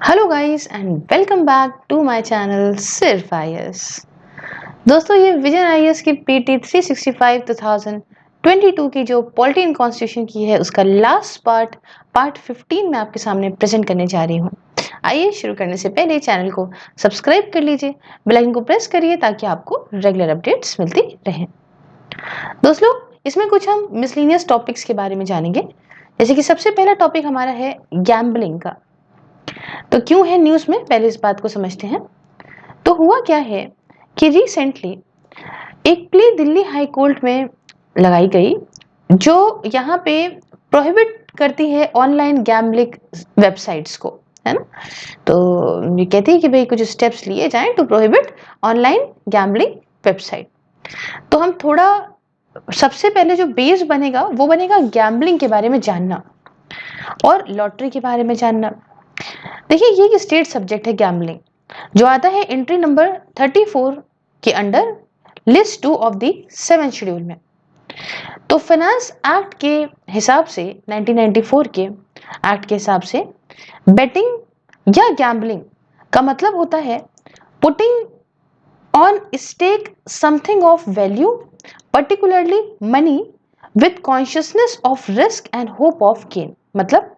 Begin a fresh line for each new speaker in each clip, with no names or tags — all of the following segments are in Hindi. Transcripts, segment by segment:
Hello guys and welcome back to my channel सिर्फ आईएएस। दोस्तों, ये विजन आईएएस की पीटी 365 2022 की जो पॉलिटी एंड कॉन्स्टिट्यूशन की है उसका लास्ट पार्ट 15 मैं आपके सामने प्रेजेंट करने जा रही हूँ। आइए शुरू करने से पहले चैनल को सब्सक्राइब कर लीजिए, बेल आइकन को प्रेस करिए ताकि आपको रेगुलर अपडेट्स मिलती रहें। दोस्तों, इसमें कुछ हम मिसलिनियस टॉपिक्स के बारे में जानेंगे। जैसे कि सबसे पहला टॉपिक हमारा है गैम्बलिंग का। तो क्यों है न्यूज में, पहले इस बात को समझते हैं। तो हुआ क्या है कि रिसेंटली एक प्ले दिल्ली हाई कोर्ट में लगाई गई जो यहाँ पे प्रोहिबिट करती है ऑनलाइन गैम्बलिंग वेबसाइट्स को, है ना। तो ये कहती है कि भाई कुछ स्टेप्स लिए जाएं to prohibit online gambling website. तो हम थोड़ा सबसे पहले जो बेस बनेगा वो बनेगा गैम्बलिंग के बारे में जानना और लॉटरी के बारे में जानना। देखिए, ये स्टेट सब्जेक्ट है गैम्बलिंग, जो आता है एंट्री नंबर 34 के under list 2 of the 7 schedule में। तो फाइनेंस एक्ट के हिसाब से 1994 के एक्ट के हिसाब से बेटिंग या गैम्बलिंग का मतलब होता है putting on stake something of value, particularly money, with consciousness of risk and hope of gain. मतलब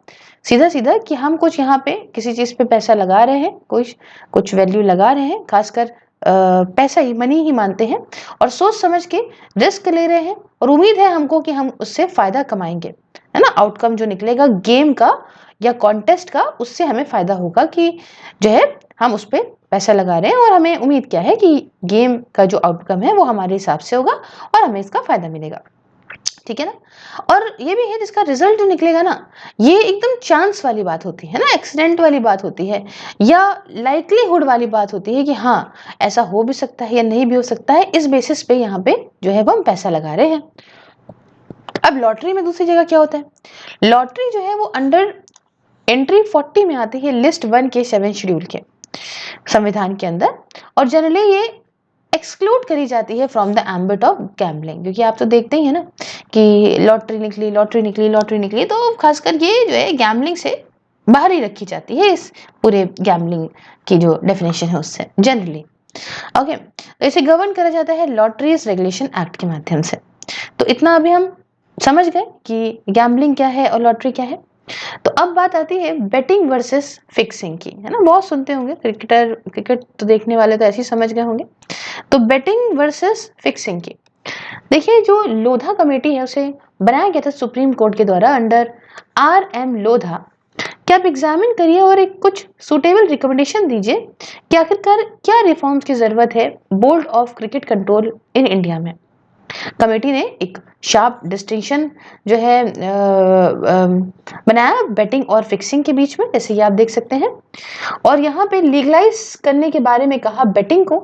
सीधा सीधा कि हम कुछ यहाँ पे किसी चीज पे पैसा लगा रहे हैं, कुछ वैल्यू लगा रहे हैं, खासकर पैसा ही, मनी ही मानते हैं, और सोच समझ के रिस्क ले रहे हैं और उम्मीद है हमको कि हम उससे फायदा कमाएंगे, है ना। आउटकम जो निकलेगा गेम का या कॉन्टेस्ट का, उससे हमें फायदा होगा कि जो है हम उस पर पैसा लगा रहे हैं और हमें उम्मीद क्या है कि गेम का जो आउटकम है वो हमारे हिसाब से होगा और हमें इसका फायदा मिलेगा, ठीक है ना। और ये भी है जिसका रिजल्ट जो निकलेगा ना, ये एकदम चांस वाली बात होती है ना, एक्सीडेंट वाली बात होती है, या लाइकलीहुड वाली बात होती है कि हाँ ऐसा हो भी सकता है या नहीं भी हो सकता है। इस बेसिस पे यहाँ पे जो है वो हम पैसा लगा रहे हैं। अब लॉटरी में दूसरी जगह क्या होता है, लॉटरी जो है वो अंडर एंट्री 40 में आती है लिस्ट 1 के 7 शेड्यूल के संविधान के अंदर, और जनरली ये एक्सक्लूड करी जाती है from the ambit of gambling. क्योंकि आप तो देखते ही है ना कि लॉटरी निकली, लॉटरी निकली, लॉटरी निकली, तो खासकर ये जो है गैम्बलिंग से बाहर ही रखी जाती है इस पूरे गैम्बलिंग की जो डेफिनेशन है उससे जनरली। ओके, तो इसे गवर्न करा जाता है लॉटरीज रेगुलेशन एक्ट के माध्यम से। तो इतना अभी हम समझ गए कि गैम्बलिंग क्या है और लॉटरी क्या है। तो अब बात आती है बेटिंग वर्सेस फिक्सिंग की, है ना। बहुत सुनते होंगे, क्रिकेट तो देखने वाले तो ऐसे ही समझ गए होंगे। तो बेटिंग वर्सेस फिक्सिंग की, देखिए जो लोधा कमेटी है उसे बनाया गया था सुप्रीम कोर्ट के द्वारा अंडर RM लोधा। क्या आप एग्जामिन करिए और एक कुछ सुटेबल रिकमेंडेशन दीजिए कि आखिरकार क्या रिफॉर्म्स की जरूरत है board of cricket control in India में। कमेटी ने एक शार्प डिस्टिंक्शन जो है बनाया बेटिंग और फिक्सिंग के बीच में, जैसे ये आप देख सकते हैं। और यहाँ पे लीगलाइज करने के बारे में कहा बेटिंग को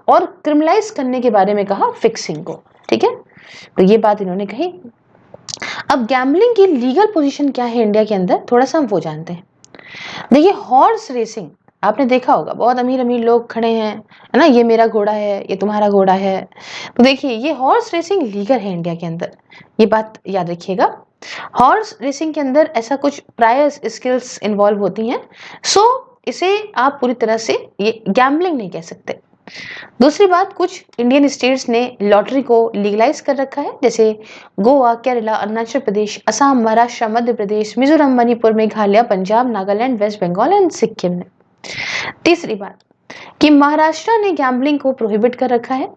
और क्रिमिनलाइज करने के बारे में कहा फिक्सिंग को, ठीक है। तो ये बात इन्होंने कही। अब गैम्बलिंग की लीगल पोजीशन क्या है इंडिया के अंदर, थोड़ा सा हम वो जानते हैं। देखिए, हॉर्स रेसिंग आपने देखा होगा, बहुत अमीर अमीर लोग खड़े हैं, है ना, ये मेरा घोड़ा है, ये तुम्हारा घोड़ा है। तो देखिए ये हॉर्स रेसिंग लीगल है इंडिया के अंदर, ये बात याद रखिएगा। हॉर्स रेसिंग के अंदर ऐसा कुछ प्रायर स्किल्स इन्वॉल्व होती हैं, सो इसे आप पूरी तरह से ये गैम्बलिंग नहीं कह सकते। दूसरी बात, कुछ इंडियन स्टेट्स ने लॉटरी को लीगलाइज कर रखा है, जैसे गोवा, केरला, अरुणाचल प्रदेश, असम, महाराष्ट्र, मध्य प्रदेश, मिजोरम, मणिपुर, मेघालय, पंजाब, नागालैंड, वेस्ट बंगाल एंड सिक्किम ने। तीसरी बात कि महाराष्ट्र ने गैम्बलिंग को प्रोहिबिट कर रखा है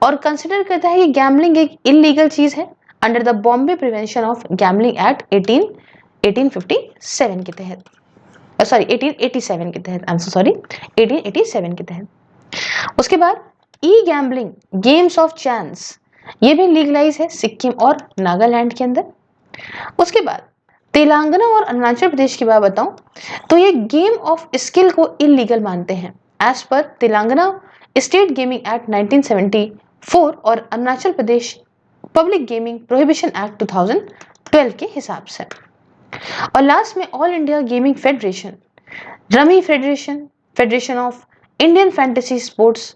और कंसिडर करता है कि गैम्बलिंग एक इलीगल चीज है under the Bombay prevention of gambling act 1857 के तहत, सॉरी 1887 के तहत, आई एम सो सॉरी, 1887 के तहत। उसके बाद ई गैम्बलिंग, गेम्स ऑफ चांस, ये भी लीगलाइज है सिक्किम और नागालैंड के अंदर। उसके बाद तेलंगाना और अरुणाचल प्रदेश की बात बताऊं तो ये गेम ऑफ स्किल को इलीगल मानते हैं as per Telangana state gaming act 1974 और Arunachal Pradesh public gaming prohibition act 2012 के हिसाब से। और लास्ट में all India gaming federation, rummy federation, federation of Indian fantasy sports,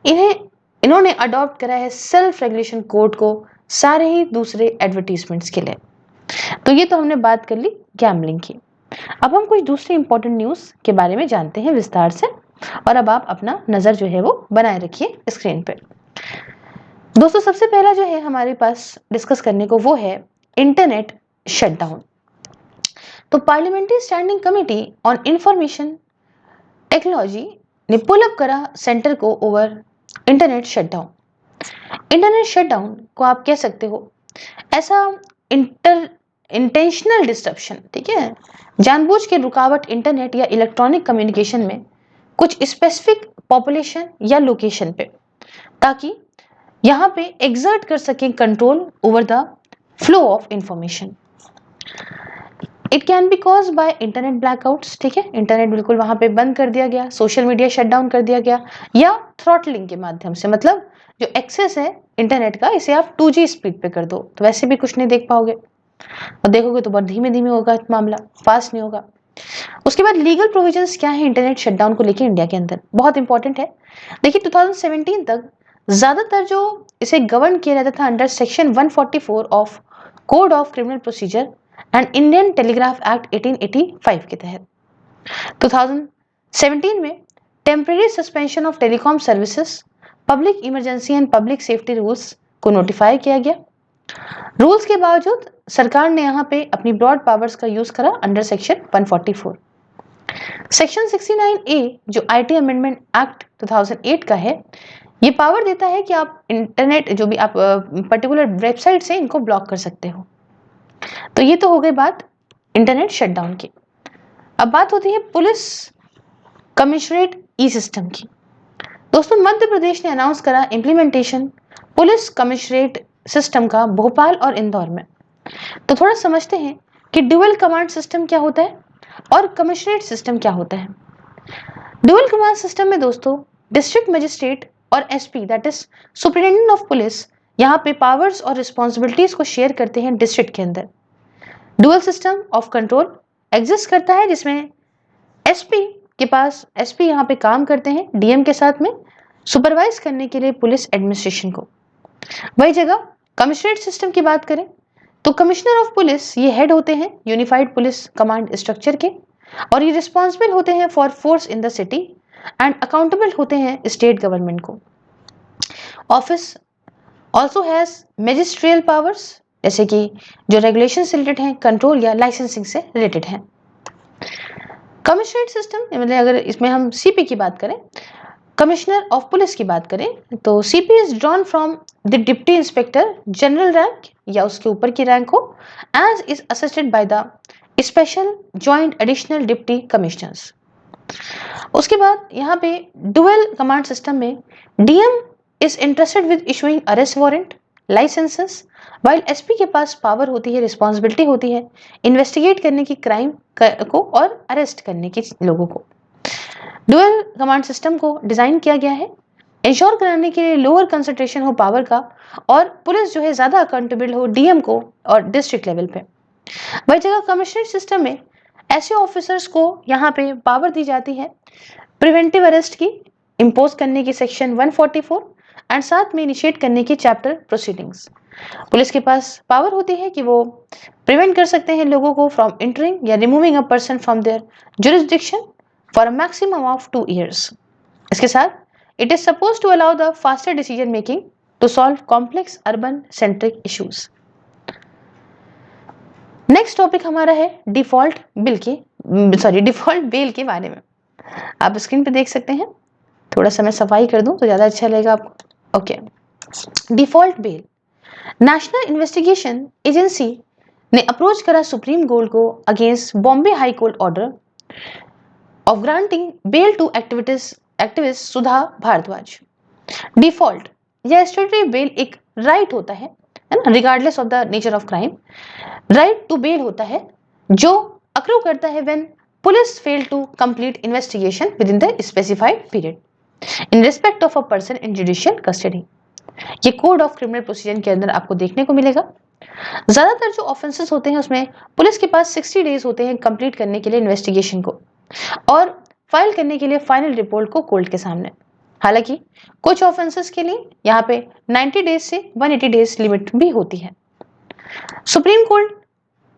इन्होंने अडॉप्ट करा है सेल्फ रेगुलेशन कोड को सारे ही दूसरे एडवर्टीजमेंट्स के लिए। तो ये तो हमने बात कर ली गैम्बलिंग की। अब हम कुछ दूसरी इंपॉर्टेंट न्यूज के बारे में जानते हैं विस्तार से, और अब आप अपना नजर जो है वो बनाए रखिए स्क्रीन पे। दोस्तों सबसे पहला जो है हमारे पास डिस्कस करने को वो है इंटरनेट शटडाउन। तो parliamentary standing committee on information technology ने पुल अप करा सेंटर को over internet shutdown. Internet shutdown को आप कह सकते हो ऐसा इंटेंशनल डिस्ट्रप्शन, ठीक है, जानबूझ के रुकावट इंटरनेट या इलेक्ट्रॉनिक कम्युनिकेशन में कुछ स्पेसिफिक पॉपुलेशन या लोकेशन पे, ताकि यहाँ पे एग्जर्ट कर सकें control over the flow of information. It can be cause by internet blackouts, ठीक है, इंटरनेट बिल्कुल वहां पे बंद कर दिया गया, सोशल मीडिया शटडाउन कर दिया गया, या थ्रॉटलिंग के माध्यम से, मतलब जो एक्सेस है इंटरनेट का इसे आप 2G स्पीड पे कर दो तो वैसे भी कुछ नहीं देख पाओगे, और देखोगे तो बहुत धीमे धीमे होगा मामला, फास्ट नहीं होगा। उसके बाद लीगल प्रोविजंस क्या है इंटरनेट शटडाउन को लेकर इंडिया के अंदर, बहुत इंपॉर्टेंट है। देखिए 2017 तक ज्यादातर जो इसे गवर्न किया जाता था under section 144 of code of criminal procedure and Indian telegraph act 1885 के तहत 2017 में temporary suspension of telecom services, public emergency and public safety rules को नोटिफाई किया गया। रूल्स के बावजूद सरकार ने यहाँ पे अपनी ब्रॉड पावर्स का यूज करा अंडर सेक्शन 144। सेक्शन 69A जो आईटी अमेंडमेंट एक्ट 2008 का है, ये पावर देता है कि आप इंटरनेट जो भी आप पर्टिकुलर वेबसाइट से इनको ब्लॉक कर सकते हो। तो ये तो हो गई बात इंटरनेट शटडाउन की। अब बात होती है पुलिस कमिश्नरेट ई सिस्टम की। दोस्तों मध्य प्रदेश ने अनाउंस करा इम्प्लीमेंटेशन पुलिस कमिश्नरेट सिस्टम का भोपाल और इंदौर में। तो थोड़ा समझते हैं कि ड्यूअल कमांड सिस्टम क्या होता है और कमिश्नरेट सिस्टम क्या होता है। ड्यूअल कमांड सिस्टम में दोस्तों डिस्ट्रिक्ट मजिस्ट्रेट और SP that is superintendent of police यहाँ पे पावर्स और रिस्पॉन्सिबिलिटीज को शेयर करते हैं डिस्ट्रिक्ट के अंदर। Dual system of control exist करता है जिसमें एसपी के पास एसपी यहाँ पे काम करते हैं डीएम के साथ में सुपरवाइज करने के लिए पुलिस एडमिनिस्ट्रेशन को। वही जगह कमिश्नरेट सिस्टम की बात करें तो कमिश्नर ऑफ पुलिस ये हेड होते हैं यूनिफाइड पुलिस कमांड स्ट्रक्चर के, और ये रिस्पॉन्सिबल होते हैं for force in the city and accountable होते हैं स्टेट गवर्नमेंट को। Office also has magisterial powers, जैसे कि जो रेगुलेशन से रिलेटेड हैं, कंट्रोल या लाइसेंसिंग से रिलेटेड हैं। कमिश्नरेट सिस्टम मतलब अगर इसमें हम सीपी की बात करें, कमिश्नर ऑफ पुलिस की बात करें, तो CP is drawn from the deputy inspector general rank या उसके ऊपर की रैंक हो, as is assisted by the special joint additional deputy commissioners. उसके बाद यहाँ पे डुअल कमांड सिस्टम में DM is interested with issuing arrest warrant licences, while SP के पास पावर होती है, रिस्पॉन्सिबिलिटी होती है इन्वेस्टिगेट करने की क्राइम को और अरेस्ट करने की लोगों को। डुअल कमांड सिस्टम को डिजाइन किया गया है इंश्योर कराने के लिए लोअर कंसंट्रेशन हो पावर का, और पुलिस जो है ज्यादा अकाउंटेबल हो डीएम को और डिस्ट्रिक्ट लेवल पे। वही जगह कमिश्नरेट सिस्टम में ऐसे ऑफिसर्स को यहाँ पे पावर दी जाती है प्रिवेंटिव अरेस्ट की इम्पोज करने की सेक्शन 144 एंड साथ में इनिशिएट करने की चैप्टर प्रोसीडिंग्स। पुलिस के पास पावर होती है कि वो प्रिवेंट कर सकते हैं लोगों को फ्रॉम एंटरिंग या removing a person from their jurisdiction for a maximum of 2 years। इसके साथ it is suppose to allow the faster decision making to solve complex urban centric issues. Next topic हमारा है डिफॉल्ट बेल के बारे में। आप स्क्रीन पे देख सकते हैं, थोड़ा सा मैं सफाई कर दूं तो ज्यादा अच्छा लगेगा आपको। Okay, default bail. National investigation agency ने अप्रोच करा सुप्रीम कोर्ट को against Bombay High Court order of granting bail to activist Sudha Bharadwaj. Default या स्टेटरी बेल एक राइट होता है ना, regardless of the nature of crime. Right to bail होता है जो अक्रू करता है when police fail to complete investigation within the specified period in respect of a person in judicial custody. ये कोड ऑफ क्रिमिनल प्रोसीजर के अंदर आपको देखने को मिलेगा। ज्यादातर जो ऑफेंसेस होते हैं उसमें पुलिस के पास 60 डेज होते हैं कंप्लीट करने के लिए इन्वेस्टिगेशन को और फाइल करने के लिए फाइनल रिपोर्ट को कोर्ट के सामने। हालांकि कुछ ऑफेंसेस के लिए यहाँ पे 90 डेज से 180 डेज लिमिट भी होती है। सुप्रीम कोर्ट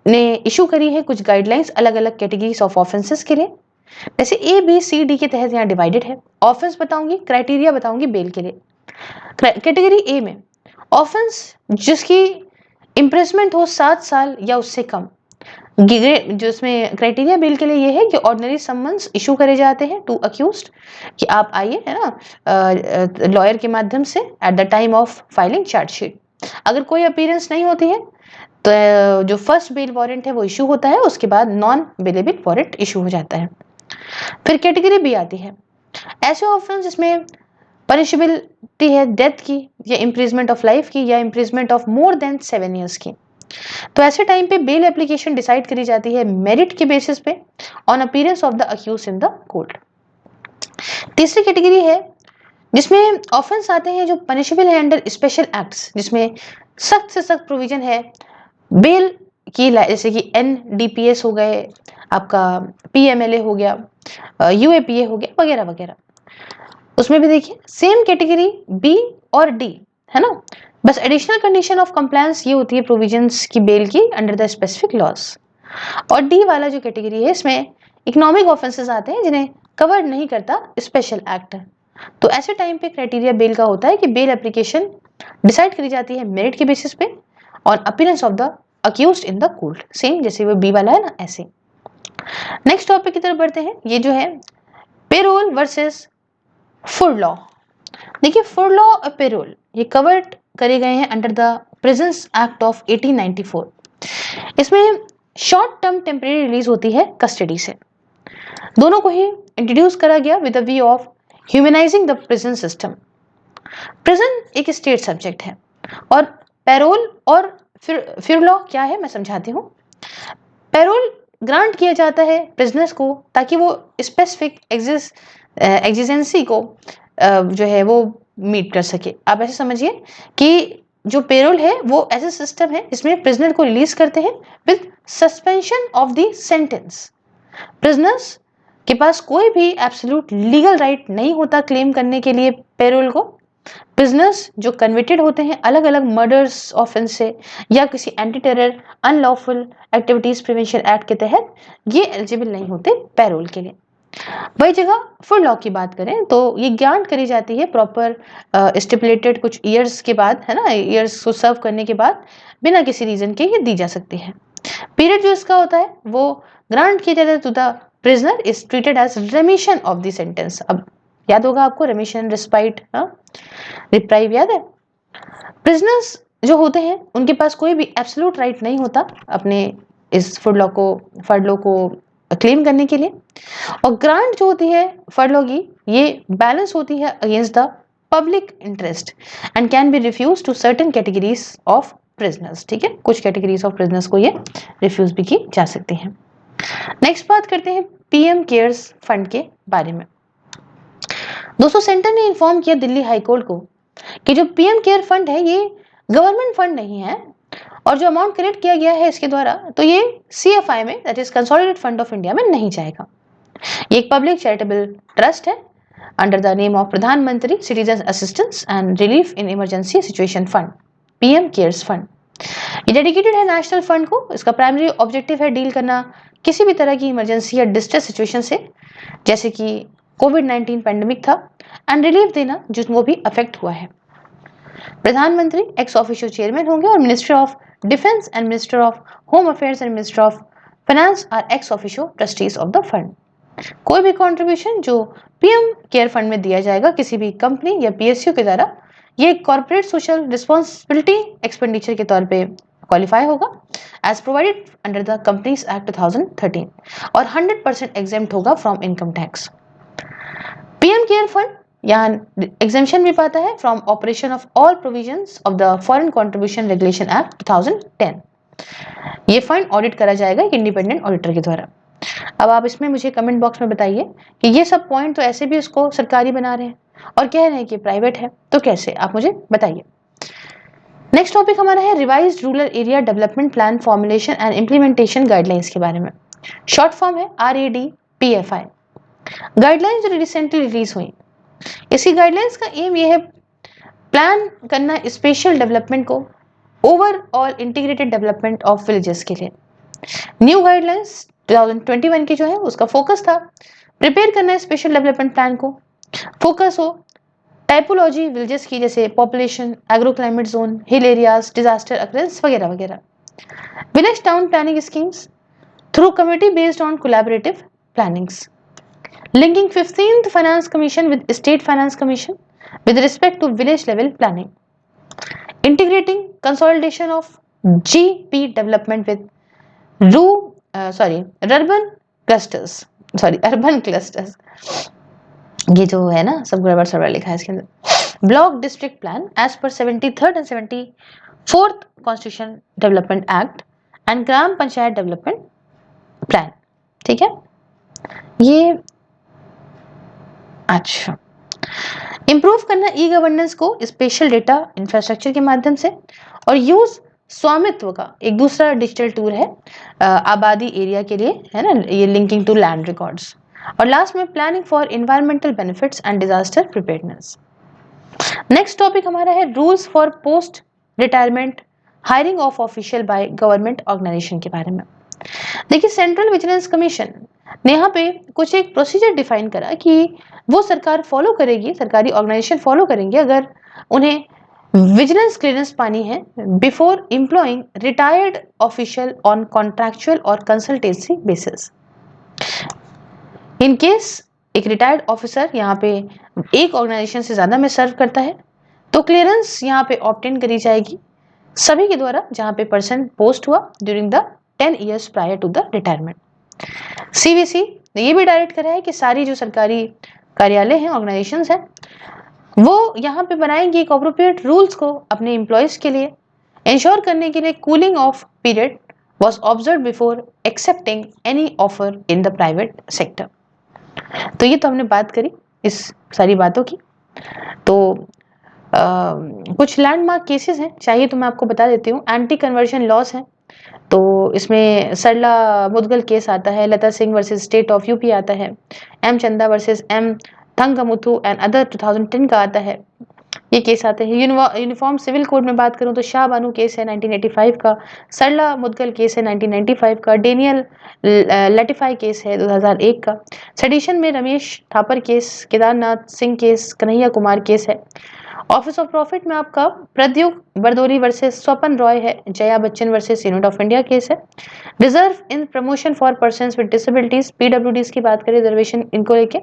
ने इशू करी है कुछ गाइडलाइंस अलग अलग कैटेगरीज ऑफ ऑफेंसेस के लिए। जैसे ABCD के तहत यहाँ डिवाइडेड है। ऑफेंस बताऊंगी, क्राइटेरिया बताऊंगी बेल के लिए। कैटेगरी ए में ऑफेंस जिसकी इम्प्रेसमेंट हो 7 साल या उससे कम। जो इसमें क्राइटेरिया बेल के लिए ये है कि ऑर्डिनरी समन्स इशू करे जाते हैं टू अक्यूज्ड, कि आप आइए, है ना, लॉयर के माध्यम से at the time of filing chargesheet. अगर कोई अपीयरेंस नहीं होती है तो जो फर्स्ट बेल वारंट है वो इशू होता है, उसके बाद नॉन बेलेबल वारंट इशू हो जाता है। फिर कैटेगरी बी आती है ऐसे ऑफेंस जिसमें पनिशेबिलिटी है डेथ की या इम्प्रिजमेंट ऑफ लाइफ की या imprisonment of more than 7 years की। तो ऐसे टाइम पे बेल एप्लीकेशन डिसाइड करी जाती है मेरिट के बेसिस पे on appearance of the accuse in the court. तीसरी कैटेगरी है जिसमें ऑफेंस आते हैं जो पनिशेबल है अंडर स्पेशल एक्ट्स, जिसमें सख्त से सख्त प्रोविजन है बेल की, जैसे कि NDPS हो गए, आपका PMLA हो गया, UAPA हो गया, वगैरह वगैरह। उसमें भी देखिए सेम कैटेगरी B और D है ना, बस एडिशनल कंडीशन ऑफ कंप्लायंस ये होती है प्रोविजंस की बेल की अंडर द स्पेसिफिक लॉज। और D वाला जो कैटेगरी है इसमें इकोनॉमिक ऑफेंसेस आते हैं जिन्हें कवर नहीं करता स्पेशल एक्ट। तो ऐसे टाइम पे क्राइटेरिया बेल का होता है कि बेल एप्लीकेशन डिसाइड करी जाती है मेरिट के बेसिस पे on appearance of the accused in the court, same जैसे वो B वाला है ना ऐसे। नेक्स्ट टॉपिक की तरफ बढ़ते हैं, ये जो है पेरोल वर्सेस फूड लॉ। देखिए फूड लॉ और पेरोल ये कवर्ड करे गए हैं under the prisons act of 1894। इसमें शॉर्ट टर्म टेम्परेरी रिलीज होती है कस्टडी से। दोनों को ही इंट्रोड्यूस करा गया with the view of humanising the prison system. Prison एक स्टेट सब्जेक्ट है और पेरोल और फिर लॉ क्या है मैं समझाती हूँ। पेरोल ग्रांट किया जाता है प्रिजनर्स को ताकि वो स्पेसिफिक एग्जिजेंसी को जो है वो मीट कर सके। आप ऐसे समझिए कि जो पेरोल है वो ऐसा सिस्टम है जिसमें प्रिजनर को रिलीज करते हैं with suspension of the sentence. Prisoners के पास कोई भी एब्सोल्यूट लीगल राइट नहीं होता क्लेम करने के लिए पेरोल को। प्रिजनर्स जो कन्विक्टेड होते हैं अलग अलग मर्डर्स ऑफेंस से या किसी anti terror unlawful activities prevention act के तहत ये एलिजिबल नहीं होते पेरोल के लिए। वही जगह फुल लॉ की बात करें तो ये ग्रांट करी जाती है प्रॉपर स्टिपुलेटेड कुछ ईयर्स के बाद, है ना, ईयर्स को सर्व करने के बाद बिना किसी रीजन के ये दी जा सकती है। पीरियड जो इसका होता है वो ग्रांट किया जाता है to the prisoner is treated as remission of the sentence. अब याद होगा आपको रेमिशन, रिस्पाइट, रिप्राइव याद है। प्रिजनर्स जो होते हैं उनके पास कोई भी एब्सोल्यूट राइट नहीं होता अपने इस फर्ड लॉ को क्लेम करने के लिए। और ग्रांट जो होती है फर्ड लॉ की ये बैलेंस होती है against the public interest and can be refuse to certain categories of prisoners. ठीक है, कुछ कैटेगरीज ऑफ प्रिजनर्स को ये रिफ्यूज भी की जा सकती है। नेक्स्ट बात करते हैं PM केयर्स फंड के बारे में। दोस्तों सेंटर ने इन्फॉर्म किया दिल्ली हाई कोर्ट को कि जो PM केयर फंड है ये गवर्नमेंट फंड नहीं है और जो अमाउंट कलेक्ट किया गया है इसके द्वारा तो ये CFI में, that is consolidated fund of India में नहीं जाएगा। ये एक पब्लिक चैरिटेबल ट्रस्ट है अंडर द नेम ऑफ प्रधानमंत्री citizen assistance and relief in emergency situation fund, PM cares fund. ये डेडिकेटेड है नेशनल फंड को। इसका प्राइमरी ऑब्जेक्टिव है डील करना किसी भी तरह की इमरजेंसी या डिस्ट्रेस सिचुएशन से, जैसे कि कोविड-19 पैंडेमिक था, एंड रिलीफ देना जिसको भी अफेक्ट हुआ है। प्रधानमंत्री एक्स ऑफिशियो चेयरमैन होंगे और minister of defence and minister of home affairs and minister of finance are ex officio trustees of the fund. कोई भी कंट्रीब्यूशन जो PM केयर फंड में दिया जाएगा किसी भी कंपनी या PSU के द्वारा, ये कॉर्पोरेट सोशल रिस्पॉन्सिबिलिटी एक्सपेंडिचर के तौर पे क्वालिफाई होगा as provided under the companies act 2013 और 100% एग्जेम्प्ट होगा from income tax. PM care fund यहाँ एग्जेम्पशन भी पाता है from operation of all provisions of the foreign contribution regulation act 2010। ये फंड ऑडिट करा जाएगा एक इंडिपेंडेंट ऑडिटर के द्वारा। अब आप इसमें मुझे कमेंट बॉक्स में बताइए कि ये सब पॉइंट तो ऐसे भी इसको सरकारी बना रहे हैं और कह रहे हैं कि प्राइवेट है, तो कैसे, आप मुझे बताइए। नेक्स्ट टॉपिक हमारा है revised rural area development plan formulation and implementation guidelines के बारे में। शॉर्ट फॉर्म है RADPFI। गाइडलाइंस जो रिसेंटली रिलीज हुई, इसी गाइडलाइंस का एम ये है प्लान करना स्पेशल डेवलपमेंट को, overall integrated development of villages के लिए। न्यू गाइडलाइंस 2021 की जो है उसका फोकस था प्रिपेयर करना है स्पेशल डेवलपमेंट प्लान को, फोकस हो टाइपोलॉजी विलेजेस की जैसे पॉपुलेशन, एग्रो क्लाइमेट जोन, हिल एरियाज, डिजास्टर अकरेंस वगैरह वगैरह। Village town planning schemes through community based on collaborative plannings, linking 15th Finance Commission with State Finance Commission with respect to village level planning, integrating consolidation of GP development with urban clusters, ये जो है ना सब गड़बड़ सड़बड़ लिखा है इसके अंदर। Block district plan as per 73rd and 74th constitution development act and gram panchayat development plan. ठीक है, ये अच्छा इंप्रूव करना ई गवर्नेंस को स्पेशल डेटा इंफ्रास्ट्रक्चर के माध्यम से, और यूज स्वामित्व का एक दूसरा डिजिटल टूल है आबादी एरिया के लिए, है ना, ये लिंकिंग टू लैंड रिकॉर्ड्स। और लास्ट में planning for environmental benefits and disaster preparedness. Next topic हमारा है rules for post retirement hiring of official by government organisation के बारे में। देखिए, सेंट्रल विजिलेंस कमीशन ने यहाँ पे कुछ एक प्रोसीजर डिफाइन करा कि वो सरकार फॉलो करेगी, सरकारी ऑर्गेनाइजेशन फॉलो करेंगे अगर उन्हें विजिलेंस क्लियरेंस पानी है before employing retired official on contractual और कंसल्टेंसी बेसिस। इन केस एक रिटायर्ड ऑफिसर यहाँ पे एक ऑर्गेनाइजेशन से ज्यादा में सर्व करता है तो क्लियरेंस यहाँ पे ऑब्टेन करी जाएगी सभी के द्वारा जहाँ पे पर्सन पोस्ट हुआ during the 10 years prior to the retirement. CVC ने ये भी डायरेक्ट करा है कि सारी जो सरकारी कार्यालय हैं, ऑर्गेनाइजेशंस हैं, वो यहाँ पे बनाएंगे एक अप्रोप्रिएट रूल्स को अपने एम्प्लॉयज के लिए इंश्योर करने के लिए cooling of period was observe before accepting any offer in the private sector. तो ये तो हमने बात करी इस सारी बातों की। तो कुछ लैंडमार्क केसेस हैं, चाहिए तो मैं आपको बता देती हूँ। एंटी कन्वर्जन लॉस हैं, तो इसमें सरला मुदगल केस आता है, Lata Singh versus state of UP आता है, M Chanda versus M Thangamuthu and other 2010 का आता है, ये केस आते हैं। यूनिफॉर्म सिविल कोड में बात करूं तो शाह बानू केस है 1985 का, सरला मुदगल केस है 1995 का, डेनियल लटिफाई केस है 2001 का, सेडिशन में Romesh Thapar case, Kedarnath Singh case, Kanhaiya Kumar case है। ऑफिस ऑफ प्रॉफिट में आपका प्रद्युग बरदोरी वर्सेस स्वपन रॉय है, Jaya Bachchan versus union of India case है। Reserve in promotion for persons with disabilities, PWDs की बात करें रिजर्वेशन इनको लेके,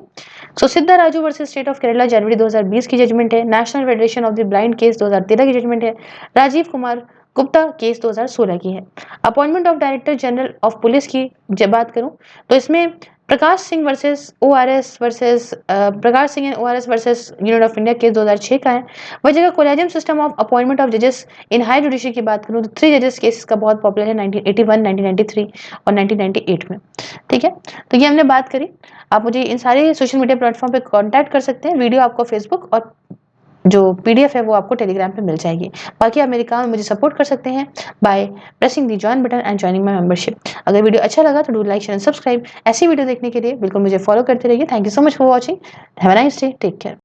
सो Siddha Raju versus state of Kerala जनवरी 2020 की जजमेंट है। National federation of the blind case 2013 की जजमेंट है। राजीव कुमार गुप्ता केस 2016 की है। Appointment of director general of police की जब बात करूं तो इसमें Prakash Singh versus ORS versus Prakash Singh and ORS versus union of India case 2006 का है। वही जगह collegium system of appointment of जजेस इन हाई जुडिशरी की बात करूं तो 3 जजेस केस का बहुत पॉपुलर है 1981, 1993 और 1998 में। ठीक है, तो ये हमने बात करी। आप मुझे इन सारे सोशल मीडिया प्लेटफॉर्म पे कांटेक्ट कर सकते हैं। वीडियो आपको फेसबुक और जो पीडीएफ है वो आपको टेलीग्राम पे मिल जाएगी। बाकी आप मेरे काम में मुझे सपोर्ट कर सकते हैं by pressing the join button and joining my membership. अगर वीडियो अच्छा लगा तो do like share and subscribe. ऐसी वीडियो देखने के लिए बिल्कुल मुझे फॉलो करते रहिए। Thank you so much for watching. Have a nice day, take care.